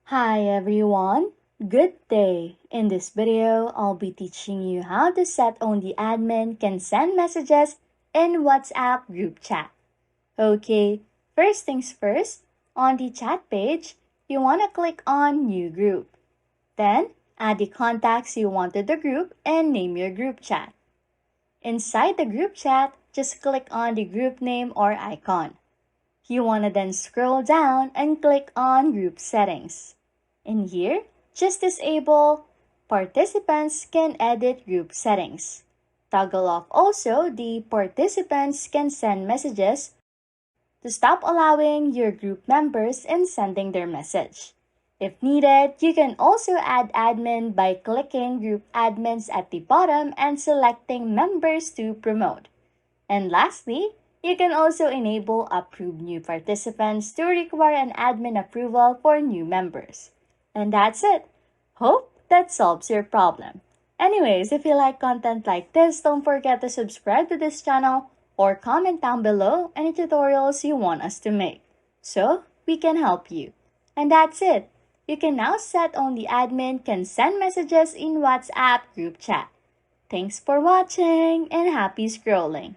Hi everyone, good day. In this video, I'll be teaching you how to set only admin can send messages in WhatsApp group chat. Okay, first things first, on the chat page, you want to click on new group. Then, add the contacts you want to the group and name your group chat. Inside the group chat, just click on the group name or icon. You want to then scroll down and click on group settings. In here, just disable participants can edit group settings. Toggle off also the participants can send messages to stop allowing your group members in sending their message. If needed, you can also add admin by clicking group admins at the bottom and selecting members to promote. And lastly, you can also enable approve new participants to require an admin approval for new members. And that's it. Hope that solves your problem. Anyways, if you like content like this, don't forget to subscribe to this channel or comment down below any tutorials you want us to make so we can help you. And that's it. You can now set only admin can send messages in WhatsApp group chat. Thanks for watching and happy scrolling.